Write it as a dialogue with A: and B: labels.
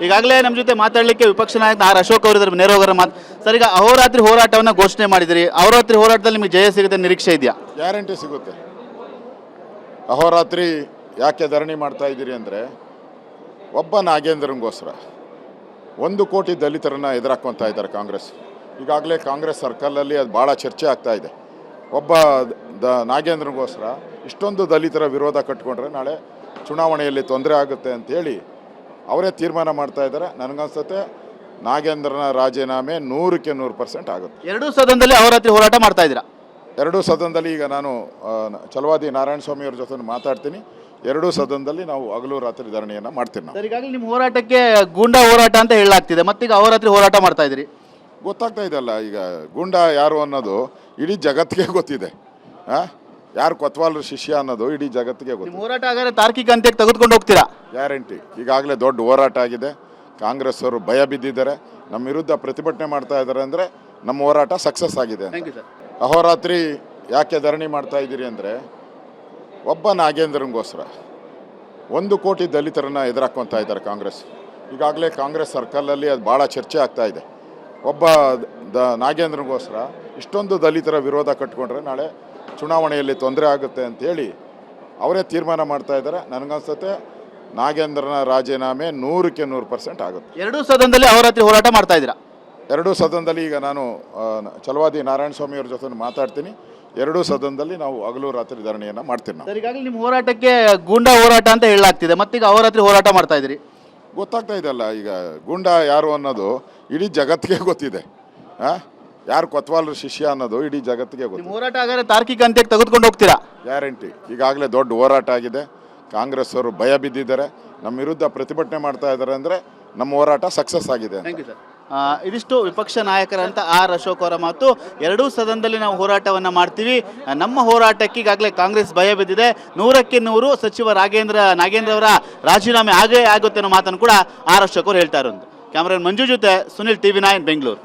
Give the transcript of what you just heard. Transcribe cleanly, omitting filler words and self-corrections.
A: ಈಗಾಗಲೇ ನಮ್ಮ ಜೊತೆ ಮಾತಾಡಲಿಕ್ಕೆ ವಿಪಕ್ಷ ನಾಯಕ ಆರ್ ಅಶೋಕ್ ಅವರು ನೇರೋಗರ ಮಾತು. ಸರ್, ಈಗ ಅಹೋರಾತ್ರಿ ಹೋರಾಟವನ್ನು ಘೋಷಣೆ ಮಾಡಿದಿರಿ. ಅಹೋರಾತ್ರಿ ಹೋರಾಟದಲ್ಲಿ ನಿಮಗೆ ಜಯ ಸಿಗುತ್ತೆ ನಿರೀಕ್ಷೆ ಇದೆಯಾ?
B: ಗ್ಯಾರಂಟಿ ಸಿಗುತ್ತೆ. ಅಹೋರಾತ್ರಿ ಯಾಕೆ ಧರಣಿ ಮಾಡ್ತಾ ಇದ್ದೀರಿ ಅಂದರೆ, ಒಬ್ಬ ನಾಗೇಂದ್ರನಿಗೋಸ್ಕರ 1 ಕೋಟಿ ದಲಿತರನ್ನು ಎದುರಾಕೊತಾ ಇದ್ದಾರೆ ಕಾಂಗ್ರೆಸ್. ಈಗಾಗಲೇ ಕಾಂಗ್ರೆಸ್ ಸರ್ಕಲಲ್ಲಿ ಅದು ಭಾಳ ಚರ್ಚೆ ಆಗ್ತಾ ಇದೆ. ಒಬ್ಬ ನಾಗೇಂದ್ರನಿಗೋಸ್ಕರ ಇಷ್ಟೊಂದು ದಲಿತರ ವಿರೋಧ ಕಟ್ಕೊಂಡ್ರೆ ನಾಳೆ ಚುನಾವಣೆಯಲ್ಲಿ ತೊಂದರೆ ಆಗುತ್ತೆ ಅಂತೇಳಿ ಅವರೇ ತೀರ್ಮಾನ ಮಾಡ್ತಾ ಇದ್ದಾರೆ. ನನಗನ್ಸುತ್ತೆ ನಾಗೇಂದ್ರನ ರಾಜೀನಾಮೆ 100ಕ್ಕೆ 100% ಆಗುತ್ತೆ.
A: ಎರಡೂ ಸದನದಲ್ಲಿ ಅಹೋರಾತ್ರಿ ಹೋರಾಟ ಮಾಡ್ತಾ ಇದ್ದೀರಾ?
B: ಎರಡೂ ಸದನದಲ್ಲಿ ಈಗ ನಾನು ಛಲವಾದಿ ನಾರಾಯಣ ಸ್ವಾಮಿ ಅವ್ರ ಜೊತೆ ಮಾತಾಡ್ತೀನಿ. ಎರಡೂ ಸದನದಲ್ಲಿ ನಾವು ಹಗಲು ರಾತ್ರಿ ಧರಣಿಯನ್ನು ಮಾಡ್ತೀವಿ ನಾವು.
A: ಸರ್, ಈಗಾಗಲೇ ನಿಮ್ಮ ಹೋರಾಟಕ್ಕೆ ಗೂಂಡಾ ಹೋರಾಟ ಅಂತ ಹೇಳಲಾಗ್ತಿದೆ, ಮತ್ತೀಗ ಅಹೋರಾತ್ರಿ ಹೋರಾಟ ಮಾಡ್ತಾ ಇದ್ದೀರಿ.
B: ಗೊತ್ತಾಗ್ತಾ ಇದೆಯಲ್ಲ, ಈಗ ಗೂಂಡಾ ಯಾರು ಅನ್ನೋದು ಇಡೀ ಜಗತ್ತಿಗೆ ಗೊತ್ತಿದೆ. ಯಾರು ಕೊತ್ವಾಲ್ರ ಶಿಷ್ಯ ಅನ್ನೋದು ಇಡೀ ಜಗತ್ತಿಗೆ ಗೊತ್ತಿದೆ.
A: ಹೋರಾಟ ಹಾಗಾದ್ರೆ ತಾರ್ಕಿಕ ಅಂತ್ಯಕ್ಕೆ ತೆಗೆದುಕೊಂಡು ಹೋಗ್ತೀರಾ?
B: ಗ್ಯಾರಂಟಿ. ಈಗಾಗಲೇ ದೊಡ್ಡ ಹೋರಾಟ ಆಗಿದೆ. ಕಾಂಗ್ರೆಸ್ ಅವರು ಭಯ ಬಿದ್ದಿದ್ದಾರೆ, ನಮ್ಮ ವಿರುದ್ಧ ಪ್ರತಿಭಟನೆ ಮಾಡ್ತಾ ಇದ್ದಾರೆ. ಅಂದರೆ ನಮ್ಮ ಹೋರಾಟ ಸಕ್ಸಸ್ ಆಗಿದೆ. ಅಹೋರಾತ್ರಿ ಯಾಕೆ ಧರಣಿ ಮಾಡ್ತಾ ಇದ್ದೀರಿ ಅಂದರೆ, ಒಬ್ಬ ನಾಗೇಂದ್ರನಿಗೋಸ್ಕರ 1 ಕೋಟಿ ದಲಿತರನ್ನು ಎದುರಾಕೊತಾ ಇದ್ದಾರೆ ಕಾಂಗ್ರೆಸ್. ಈಗಾಗಲೇ ಕಾಂಗ್ರೆಸ್ ಸರ್ಕಲಲ್ಲಿ ಅದು ಭಾಳ ಚರ್ಚೆ ಆಗ್ತಾ ಇದೆ. ಒಬ್ಬ ನಾಗೇಂದ್ರನಿಗೋಸ್ಕರ ಇಷ್ಟೊಂದು ದಲಿತರ ವಿರೋಧ ಕಟ್ಕೊಂಡ್ರೆ ನಾಳೆ ಚುನಾವಣೆಯಲ್ಲಿ ತೊಂದರೆ ಆಗುತ್ತೆ ಅಂತೇಳಿ ಅವರೇ ತೀರ್ಮಾನ ಮಾಡ್ತಾ ಇದ್ದಾರೆ. ನನಗನ್ಸುತ್ತೆ ನಾಗೇಂದ್ರನ ರಾಜೀನಾಮೆ 100ಕ್ಕೆ 100% ಆಗುತ್ತೆ.
A: ಎರಡೂ ಸದನದಲ್ಲಿ ಅಹೋರಾತ್ರಿ ಹೋರಾಟ ಮಾಡ್ತಾ ಇದ್ದೀರಾ?
B: ಎರಡೂ ಸದನದಲ್ಲಿ ಈಗ ನಾನು ಛಲವಾದಿ ನಾರಾಯಣ ಸ್ವಾಮಿ ಅವ್ರ ಜೊತೆ ಮಾತಾಡ್ತೀನಿ. ಎರಡೂ ಸದನದಲ್ಲಿ ನಾವು ಹಗಲು ರಾತ್ರಿ ಧರಣಿಯನ್ನು ಮಾಡ್ತೀವಿ ನಾವು.
A: ಸರ್, ಈಗಾಗಲೇ ನಿಮ್ಮ ಹೋರಾಟಕ್ಕೆ ಗೂಂಡಾ ಹೋರಾಟ ಅಂತ ಹೇಳಲಾಗ್ತಿದೆ, ಮತ್ತೀಗ ಅಹೋರಾತ್ರಿ ಹೋರಾಟ ಮಾಡ್ತಾ ಇದ್ದೀರಿ.
B: ಗೊತ್ತಾಗ್ತಾ ಇದೆಯಲ್ಲ, ಈಗ ಗೂಂಡಾ ಯಾರು ಅನ್ನೋದು ಇಡೀ ಜಗತ್ತಿಗೆ ಗೊತ್ತಿದೆ. ಯಾರು ಕೊತ್ವಾಲ್ರ ಶಿಷ್ಯ ಅನ್ನೋದು ಇಡೀ ಜಗತ್ತಿಗೆ ಗೊತ್ತಿದೆ.
A: ಹೋರಾಟ ಹಾಗಾದ್ರೆ ತಾರ್ಕಿಕ ಅಂತ್ಯಕ್ಕೆ ತೆಗೆದುಕೊಂಡು ಹೋಗ್ತೀರಾ?
B: ಗ್ಯಾರಂಟಿ. ಈಗಾಗಲೇ ದೊಡ್ಡ ಹೋರಾಟ ಆಗಿದೆ. ಕಾಂಗ್ರೆಸ್ ಅವರು ಭಯ ಬಿದ್ದಿದ್ದಾರೆ, ನಮ್ಮ ವಿರುದ್ಧ ಪ್ರತಿಭಟನೆ ಮಾಡ್ತಾ ಇದ್ದಾರೆ. ಅಂದರೆ ನಮ್ಮ ಹೋರಾಟ ಸಕ್ಸಸ್ ಆಗಿದೆ.
A: Thank you sir. ಇದಿಷ್ಟು ವಿಪಕ್ಷ ನಾಯಕರಂತ ಆರ್ ಅಶೋಕ್ ಅವರ ಮಾತು. ಎರಡೂ ಸದನದಲ್ಲಿ ನಾವು ಹೋರಾಟವನ್ನು ಮಾಡ್ತೀವಿ, ನಮ್ಮ ಹೋರಾಟಕ್ಕೆ ಈಗಾಗಲೇ ಕಾಂಗ್ರೆಸ್ ಭಯ ಬಿದ್ದಿದೆ, 100ಕ್ಕೆ 100 ಸಚಿವ ನಾಗೇಂದ್ರ ಅವರ ರಾಜೀನಾಮೆ ಆಗೇ ಆಗುತ್ತೆ ಅನ್ನೋ ಮಾತನ್ನು ಕೂಡ ಆರ್ ಅಶೋಕ್ ಅವರು ಹೇಳ್ತಾ ಇರೋದು. ಕ್ಯಾಮರಾ ಮಂಜು ಜೊತೆ ಸುನಿಲ್, TV9 ಬೆಂಗಳೂರು.